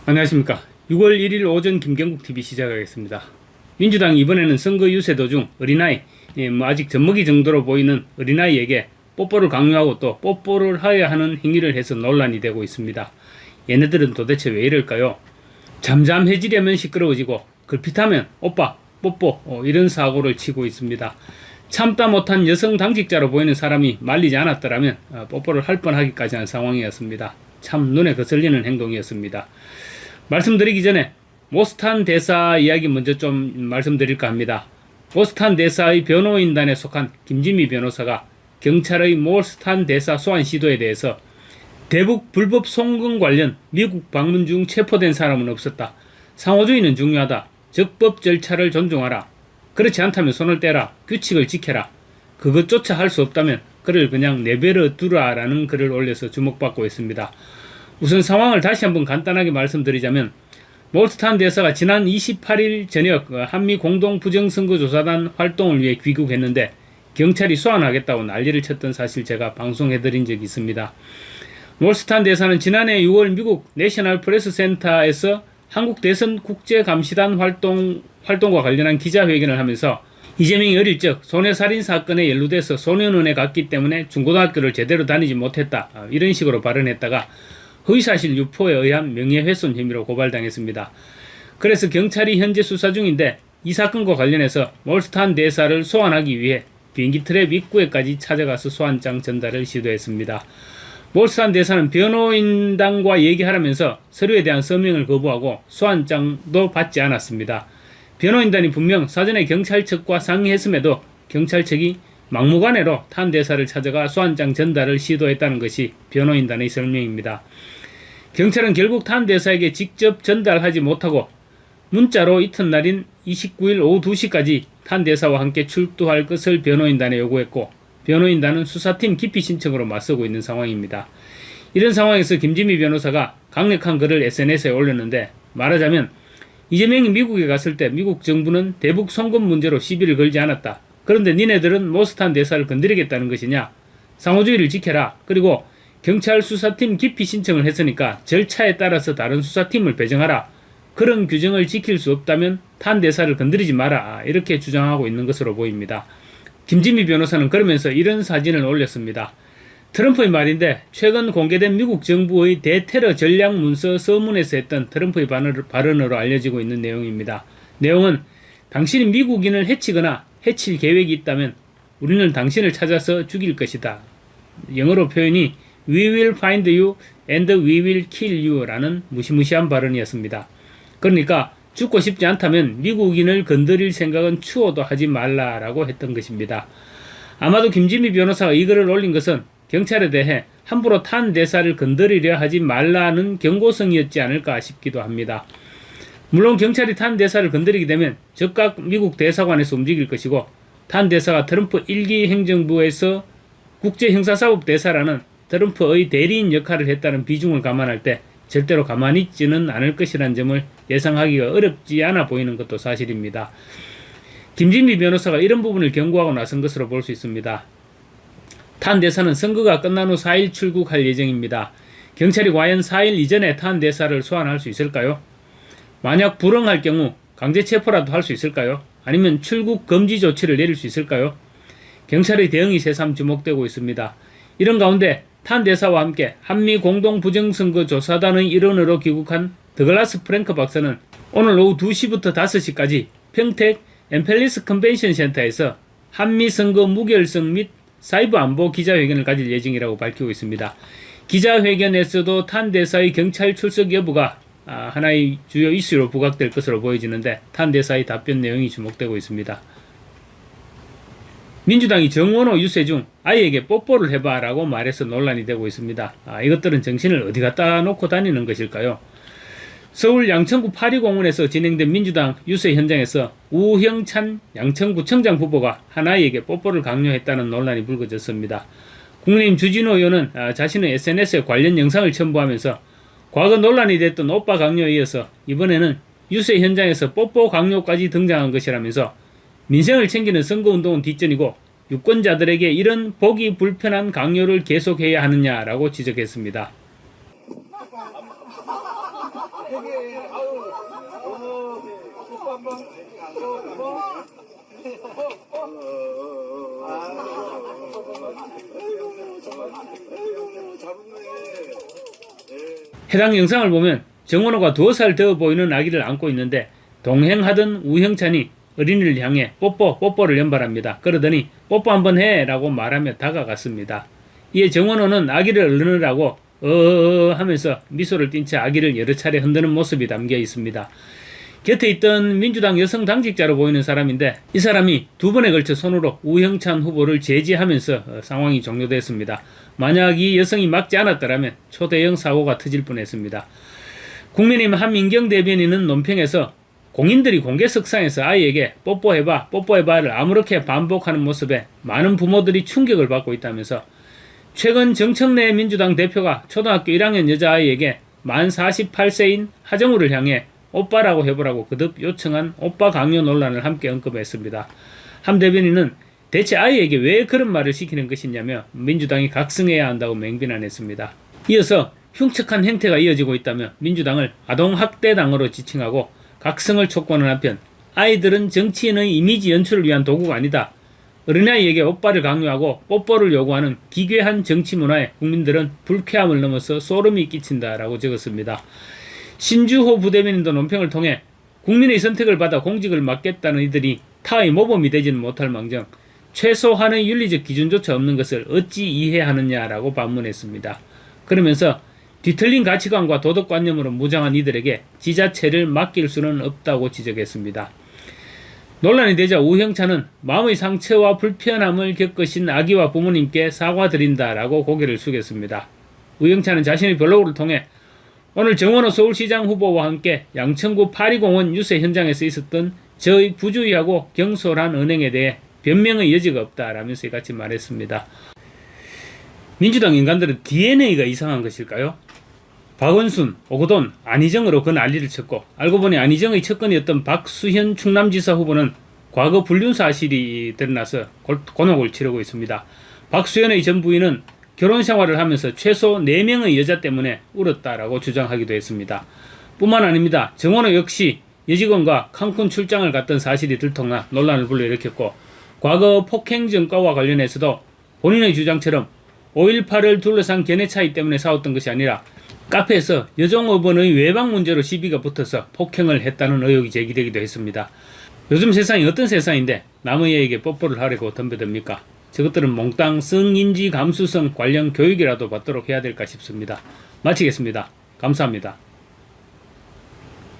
안녕하십니까. 6월 1일 오전 김경국TV 시작하겠습니다. 민주당이 이번에는 선거 유세 도중 어린아이, 아직 젖먹이 정도로 보이는 어린아이에게 뽀뽀를 강요하고 또 뽀뽀를 하여야 하는 행위를 해서 논란이 되고 있습니다. 얘네들은 도대체 왜 이럴까요? 잠잠해지려면 시끄러워지고 걸핏하면 오빠, 뽀뽀 이런 사고를 치고 있습니다. 참다 못한 여성 당직자로 보이는 사람이 말리지 않았더라면 뽀뽀를 할 뻔하기까지 한 상황이었습니다. 참 눈에 거슬리는 행동이었습니다. 말씀드리기 전에 모스탄 대사 이야기 먼저 좀 말씀드릴까 합니다. 모스탄 대사의 변호인단에 속한 김진미 변호사가 경찰의 모스탄 대사 소환 시도에 대해서 대북 불법 송금 관련 미국 방문 중 체포된 사람은 없었다. 상호주의는 중요하다. 적법 절차를 존중하라. 그렇지 않다면 손을 떼라. 규칙을 지켜라. 그것조차 할 수 없다면 그를 그냥 내버려 두라라는 글을 올려서 주목받고 있습니다. 우선 상황을 다시 한번 간단하게 말씀드리자면 모스탄 대사가 지난 28일 저녁 한미 공동 부정선거조사단 활동을 위해 귀국했는데 경찰이 소환하겠다고 난리를 쳤던 사실 제가 방송해드린 적이 있습니다. 모스탄 대사는 지난해 6월 미국 내셔널 프레스 센터에서 한국 대선 국제감시단 활동과 관련한 기자회견을 하면서 이재명이 어릴 적 소녀살인 사건에 연루돼서 소년원에 갔기 때문에 중고등학교를 제대로 다니지 못했다. 이런 식으로 발언했다가 허위사실 유포에 의한 명예훼손 혐의로 고발당했습니다. 그래서 경찰이 현재 수사 중인데 이 사건과 관련해서 모스탄 대사를 소환하기 위해 비행기 트랩 입구에까지 찾아가서 소환장 전달을 시도했습니다. 모스탄 대사는 변호인단과 얘기하라면서 서류에 대한 서명을 거부하고 소환장도 받지 않았습니다. 변호인단이 분명 사전에 경찰 측과 상의했음에도 경찰 측이 막무가내로 탄 대사를 찾아가 소환장 전달을 시도했다는 것이 변호인단의 설명입니다. 경찰은 결국 탄 대사에게 직접 전달하지 못하고 문자로 이튿날인 29일 오후 2시까지 탄 대사와 함께 출두할 것을 변호인단에 요구했고 변호인단은 수사팀 기피 신청으로 맞서고 있는 상황입니다. 이런 상황에서 김진미 변호사가 강력한 글을 SNS에 올렸는데 말하자면 이재명이 미국에 갔을 때 미국 정부는 대북 송금 문제로 시비를 걸지 않았다. 그런데 니네들은 모스탄 대사를 건드리겠다는 것이냐? 상호주의를 지켜라. 그리고 경찰 수사팀 기피 신청을 했으니까 절차에 따라서 다른 수사팀을 배정하라. 그런 규정을 지킬 수 없다면 탄 대사를 건드리지 마라. 이렇게 주장하고 있는 것으로 보입니다. 김진미 변호사는 그러면서 이런 사진을 올렸습니다. 트럼프의 말인데 최근 공개된 미국 정부의 대테러 전략 문서 서문에서 했던 트럼프의 발언으로 알려지고 있는 내용입니다. 내용은 당신이 미국인을 해치거나 해칠 계획이 있다면 우리는 당신을 찾아서 죽일 것이다. 영어로 표현이 We will find you and we will kill you 라는 무시무시한 발언이었습니다. 그러니까 죽고 싶지 않다면 미국인을 건드릴 생각은 추호도 하지 말라라고 했던 것입니다. 아마도 김진미 변호사가 이 글을 올린 것은 경찰에 대해 함부로 탄 대사를 건드리려 하지 말라는 경고성이었지 않을까 싶기도 합니다. 물론 경찰이 탄 대사를 건드리게 되면 즉각 미국 대사관에서 움직일 것이고 탄 대사가 트럼프 1기 행정부에서 국제형사사법 대사라는 트럼프의 대리인 역할을 했다는 비중을 감안할 때 절대로 가만히 있지는 않을 것이라는 점을 예상하기가 어렵지 않아 보이는 것도 사실입니다. 김진미 변호사가 이런 부분을 경고하고 나선 것으로 볼 수 있습니다. 탄 대사는 선거가 끝난 후 4일 출국할 예정입니다. 경찰이 과연 4일 이전에 탄 대사를 소환할 수 있을까요? 만약 불응할 경우 강제 체포라도 할 수 있을까요? 아니면 출국 금지 조치를 내릴 수 있을까요? 경찰의 대응이 새삼 주목되고 있습니다. 이런 가운데 탄 대사와 함께 한미 공동 부정선거 조사단의 일원으로 귀국한 더글라스 프랭크 박사는 오늘 오후 2시부터 5시까지 평택 엠펠리스 컨벤션 센터에서 한미 선거 무결성 및 사이버 안보 기자회견을 가질 예정이라고 밝히고 있습니다. 기자회견에서도 탄 대사의 경찰 출석 여부가 하나의 주요 이슈로 부각될 것으로 보여지는데 탄 대사의 답변 내용이 주목되고 있습니다. 민주당이 정원호 유세 중 아이에게 뽀뽀를 해봐라고 말해서 논란이 되고 있습니다. 이것들은 정신을 어디 갖다 놓고 다니는 것일까요? 서울 양천구 파리공원에서 진행된 민주당 유세 현장에서 우형찬 양천구청장 후보가 한 아이에게 뽀뽀를 강요했다는 논란이 불거졌습니다. 국민의힘 주진우 의원은 자신의 SNS에 관련 영상을 첨부하면서 과거 논란이 됐던 오빠 강요에 이어서 이번에는 유세 현장에서 뽀뽀 강요까지 등장한 것이라면서 민생을 챙기는 선거운동은 뒷전이고 유권자들에게 이런 보기 불편한 강요를 계속해야 하느냐라고 지적했습니다. 되게 아유 오빠 한번 해당 영상을 보면 정원호가 2살 되어 보이는 아기를 안고 있는데 동행하던 우형찬이 어린이를 향해 뽀뽀를 연발합니다. 그러더니 뽀뽀 한번 해 라고 말하며 다가갔습니다. 이에 정원호는 아기를 얼르느라고 하면서 미소를 띤 채 아기를 여러 차례 흔드는 모습이 담겨 있습니다. 곁에 있던 민주당 여성 당직자로 보이는 사람인데 이 사람이 2번에 걸쳐 손으로 우형찬 후보를 제지하면서 상황이 종료됐습니다. 만약 이 여성이 막지 않았더라면 초대형 사고가 터질 뻔했습니다. 국민의힘 한민경 대변인은 논평에서 공인들이 공개석상에서 아이에게 뽀뽀해봐를 아무렇게 반복하는 모습에 많은 부모들이 충격을 받고 있다면서 최근 정청래 민주당 대표가 초등학교 1학년 여자아이에게 만 48세인 하정우를 향해 오빠라고 해보라고 거듭 요청한 오빠 강요 논란을 함께 언급했습니다. 함 대변인은 대체 아이에게 왜 그런 말을 시키는 것이냐며 민주당이 각성해야 한다고 맹비난했습니다. 이어서 흉측한 행태가 이어지고 있다며 민주당을 아동학대당으로 지칭하고 각성을 촉구하는 한편 아이들은 정치인의 이미지 연출을 위한 도구가 아니다. 어린아이에게 오빠를 강요하고 뽀뽀를 요구하는 기괴한 정치 문화에 국민들은 불쾌함을 넘어서 소름이 끼친다라고 적었습니다. 신주호 부대변인도 논평을 통해 국민의 선택을 받아 공직을 맡겠다는 이들이 타의 모범이 되지는 못할 망정 최소한의 윤리적 기준조차 없는 것을 어찌 이해하느냐라고 반문했습니다. 그러면서 뒤틀린 가치관과 도덕관념으로 무장한 이들에게 지자체를 맡길 수는 없다고 지적했습니다. 논란이 되자 우형찬은 마음의 상처와 불편함을 겪으신 아기와 부모님께 사과드린다라고 고개를 숙였습니다. 우형찬은 자신의 블로그를 통해 오늘 정원호 서울시장 후보와 함께 양천구 파리공원 유세 현장에서 있었던 저의 부주의하고 경솔한 언행에 대해 변명의 여지가 없다라면서 이같이 말했습니다. 민주당 인간들은 DNA가 이상한 것일까요? 박원순, 오거돈, 안희정으로 그 난리를 쳤고 알고 보니 안희정의 척근이었던 박수현 충남지사 후보는 과거 불륜 사실이 드러나서 곤혹을 치르고 있습니다. 박수현의 전 부인은 결혼 생활을 하면서 최소 4명의 여자 때문에 울었다라고 주장하기도 했습니다. 뿐만 아닙니다. 정원호 역시 여직원과 칸쿤 출장을 갔던 사실이 들통나 논란을 불러일으켰고 과거 폭행 전과와 관련해서도 본인의 주장처럼 5.18을 둘러싼 견해 차이 때문에 싸웠던 것이 아니라 카페에서 여종업원의 외박 문제로 시비가 붙어서 폭행을 했다는 의혹이 제기되기도 했습니다. 요즘 세상이 어떤 세상인데 남의 애에게 뽀뽀를 하려고 덤벼듭니까? 저것들은 몽땅 성인지 감수성 관련 교육이라도 받도록 해야 될까 싶습니다. 마치겠습니다. 감사합니다.